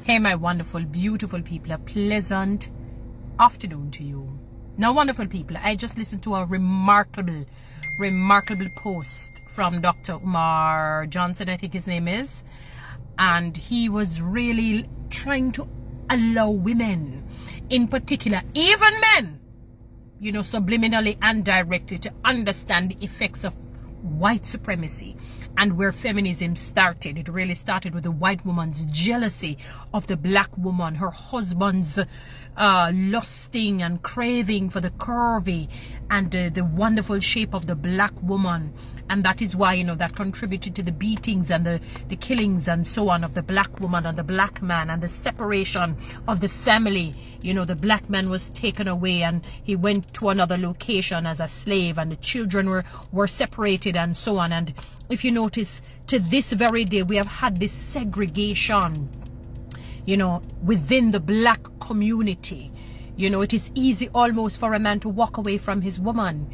Hey, my wonderful, beautiful people, a pleasant afternoon to you. Now, wonderful people, I just listened to a remarkable post from Dr. Umar Johnson, I think his name is. And he was really trying to allow women, in particular, even men, you know, subliminally and directly, to understand the effects of white supremacy and where feminism started. It really started with the white woman's jealousy of the black woman, her husband's lusting and craving for the curvy and the wonderful shape of the black woman. And that is why, you know, that contributed to the beatings and the killings and so on of the black woman and the black man, and the separation of the family. You know, the black man was taken away and he went to another location as a slave, and the children were separated and so on. And if you notice, to this very day, we have had this segregation, you know, within the black community. You know, it is easy almost for a man to walk away from his woman,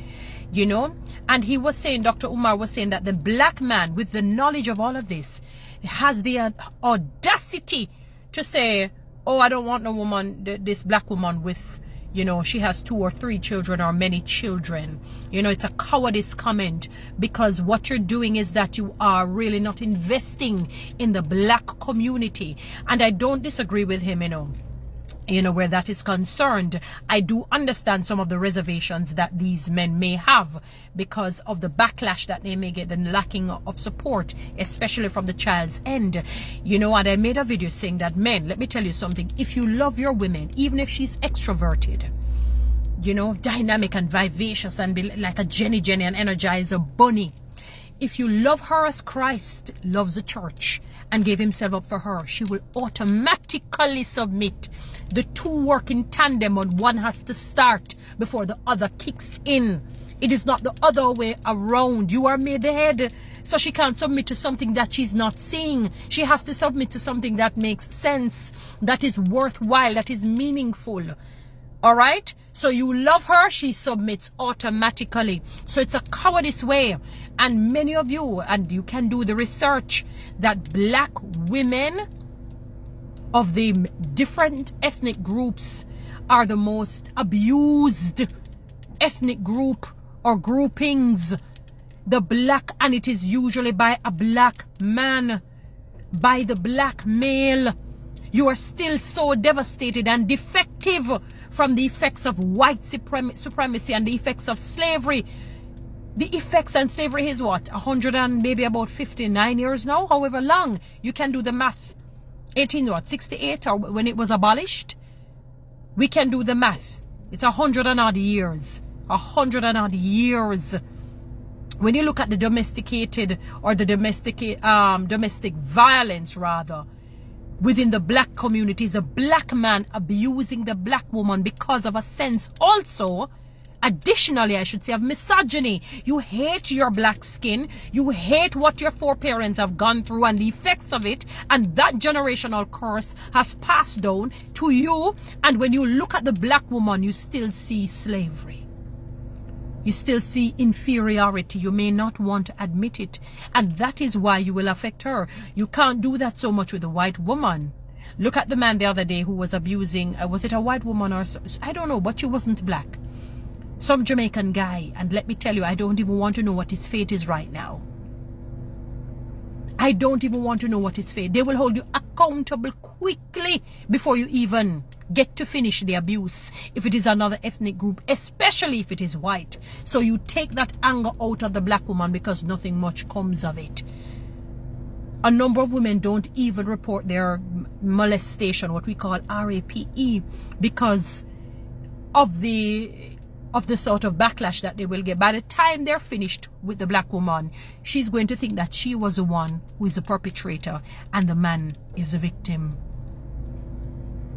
you know. And he was saying, Dr. Umar was saying, that the black man, with the knowledge of all of this, has the audacity to say, oh, I don't want no woman, this black woman with, you know, she has 2 or 3 children or many children. You know, it's a cowardice comment, because what you're doing is that you are really not investing in the black community. And I don't disagree with him, you know, where that is concerned. I do understand some of the reservations that these men may have because of the backlash that they may get, the lacking of support, especially from the child's end. You know, and I made a video saying that, men, let me tell you something. If you love your women, even if she's extroverted, you know, dynamic and vivacious and be like a Jenny and Energizer bunny, if you love her as Christ loves the church and gave himself up for her, she will automatically submit. The two work in tandem, and one has to start before the other kicks in. It is not the other way around. You are made the head, so she can't submit to something that she's not seeing. She has to submit to something that makes sense, that is worthwhile, that is meaningful. All right? So you love her, she submits automatically. So it's a cowardice way. And many of you, and you can do the research, that black women of the different ethnic groups are the most abused ethnic group or groupings. The black, and it is usually by a black man, by the black male. You are still so devastated and defective from the effects of white supremacy and the effects of slavery. The effects and slavery is what? 100 and maybe about 59 years now, however long. You can do the math. 68, or when it was abolished. We can do the math. It's 100 and odd years. 100 and odd years. When you look at the domesticated, or the domestic violence rather, within the black communities, a black man abusing the black woman because of a sense also, additionally, I should say, of misogyny. You hate your black skin. You hate what your foreparents have gone through and the effects of it. And that generational curse has passed down to you. And when you look at the black woman, you still see slavery. You still see inferiority. You may not want to admit it. And that is why you will affect her. You can't do that so much with a white woman. Look at the man the other day who was abusing, was it a white woman or, I don't know, but she wasn't black. Some Jamaican guy, and let me tell you, I don't even want to know what his fate is right now. I don't even want to know what his fate. They will hold you accountable quickly before you even get to finish the abuse, if it is another ethnic group, especially if it is white. So you take that anger out of the black woman because nothing much comes of it. A number of women don't even report their molestation, what we call RAPE, because of the sort of backlash that they will get. By the time they're finished with the black woman, she's going to think that she was the one who is the perpetrator and the man is the victim.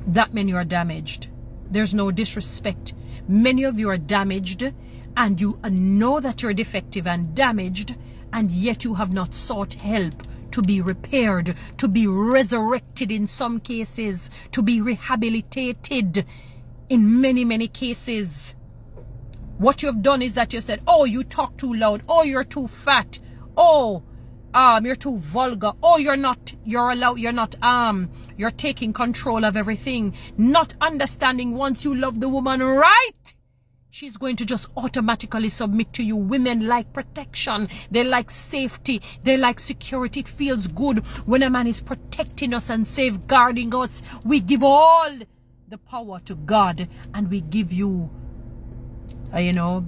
That many are damaged. There's no disrespect. Many of you are damaged, and you know that you're defective and damaged, and yet you have not sought help to be repaired, to be resurrected in some cases, to be rehabilitated in many cases. What you've done is that you said, oh, you talk too loud, oh, you're too fat, oh, you're too vulgar. Oh, you're taking control of everything. Not understanding once you love the woman right, she's going to just automatically submit to you. Women like protection. They like safety. They like security. It feels good when a man is protecting us and safeguarding us. We give all the power to God, and we give you,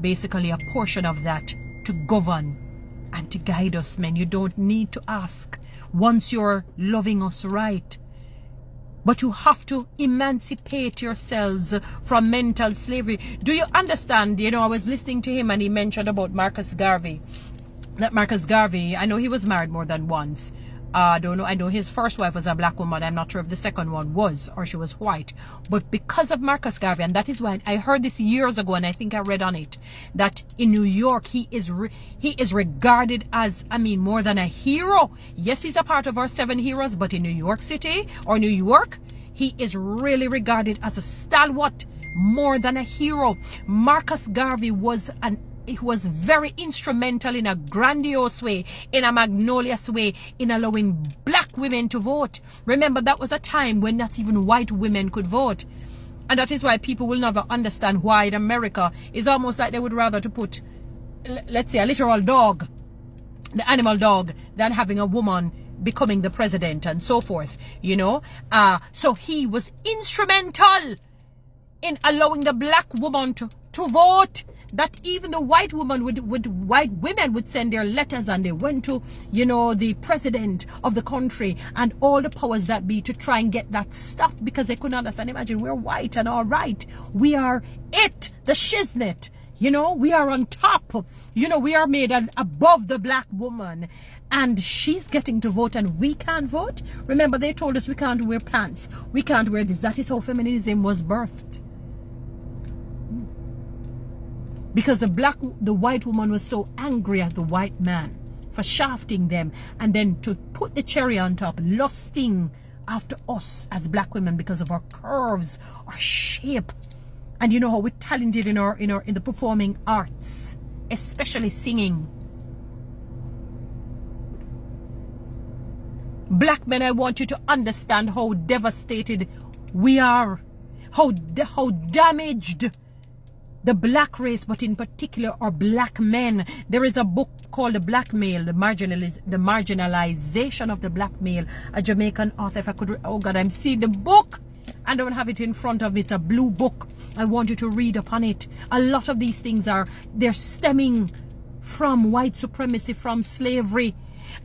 basically a portion of that to govern and to guide us, men. You don't need to ask once you're loving us right. But you have to emancipate yourselves from mental slavery. Do you understand? I was listening to him and he mentioned about Marcus Garvey. That Marcus Garvey, I know he was married more than once. I don't know. I know his first wife was a black woman. I'm not sure if the second one was, or she was white. But because of Marcus Garvey, and that is why I heard this years ago, and I think I read on it, that in New York, he is regarded as, more than a hero. Yes, he's a part of our 7 heroes, but in New York City, or New York, he is really regarded as a stalwart, more than a hero. Marcus Garvey was very instrumental in a grandiose way, in a magnolious way, in allowing black women to vote. Remember, that was a time when not even white women could vote. And that is why people will never understand why in America it's almost like they would rather to put, let's say, a literal dog, the animal dog, than having a woman becoming the president and so forth, So he was instrumental in allowing the black woman to vote. That even the white women would send their letters, and they went to, the president of the country and all the powers that be to try and get that stopped, because they couldn't understand. Imagine, we're white and all right. We are the shiznit. We are on top. We are made above the black woman. And she's getting to vote and we can't vote. Remember, they told us we can't wear pants. We can't wear this. That is how feminism was birthed. Because the white woman was so angry at the white man for shafting them, and then to put the cherry on top, lusting after us as black women because of our curves, our shape, and how we're talented in the performing arts, especially singing. Black men, I want you to understand how devastated we are, how damaged the black race, but in particular our black men. There is a book called The Black Male, the Marginalization of the Black Male, a Jamaican author. If I could, oh God, I'm seeing the book. I don't have it in front of me. It's a blue book. I want you to read upon it. A lot of these things they're stemming from white supremacy, from slavery.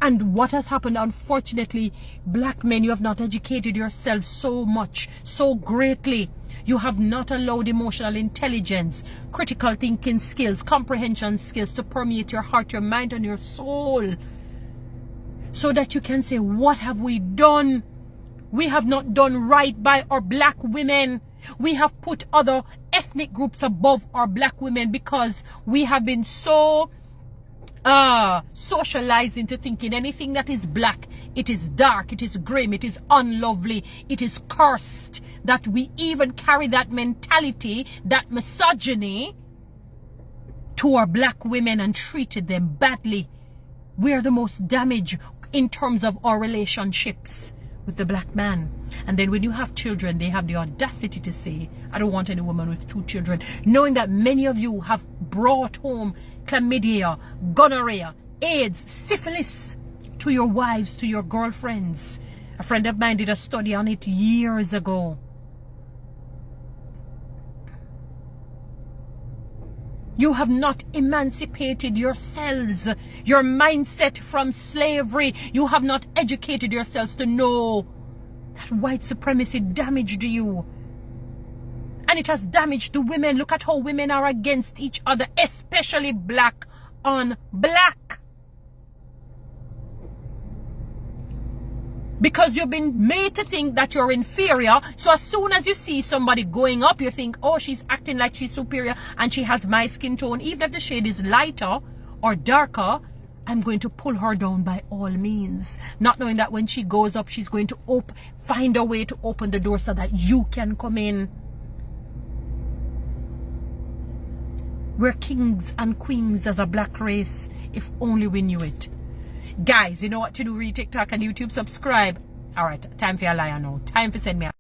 And what has happened, unfortunately, black men, you have not educated yourself so much, so greatly. You have not allowed emotional intelligence, critical thinking skills, comprehension skills to permeate your heart, your mind, and your soul, so that you can say, what have we done? We have not done right by our black women. We have put other ethnic groups above our black women because we have been so socialized into thinking anything that is black, it is dark, it is grim, it is unlovely, it is cursed. That we even carry that mentality, that misogyny, to our black women and treated them badly. We are the most damaged in terms of our relationships with the black man. And then when you have children, they have the audacity to say, I don't want any woman with 2 children, knowing that many of you have brought home chlamydia, gonorrhea, AIDS, syphilis to your wives, to your girlfriends. A friend of mine did a study on it years ago. You have not emancipated yourselves, your mindset from slavery. You have not educated yourselves to know that white supremacy damaged you. And it has damaged the women. Look at how women are against each other, especially black on black. Because you've been made to think that you're inferior. So as soon as you see somebody going up, you think, oh, she's acting like she's superior and she has my skin tone. Even if the shade is lighter or darker, I'm going to pull her down by all means. Not knowing that when she goes up, she's going to find a way to open the door so that you can come in. We're kings and queens as a black race, if only we knew it. Guys, you know what to do. Read TikTok and YouTube. Subscribe. All right, time for your lion now. Time for send me a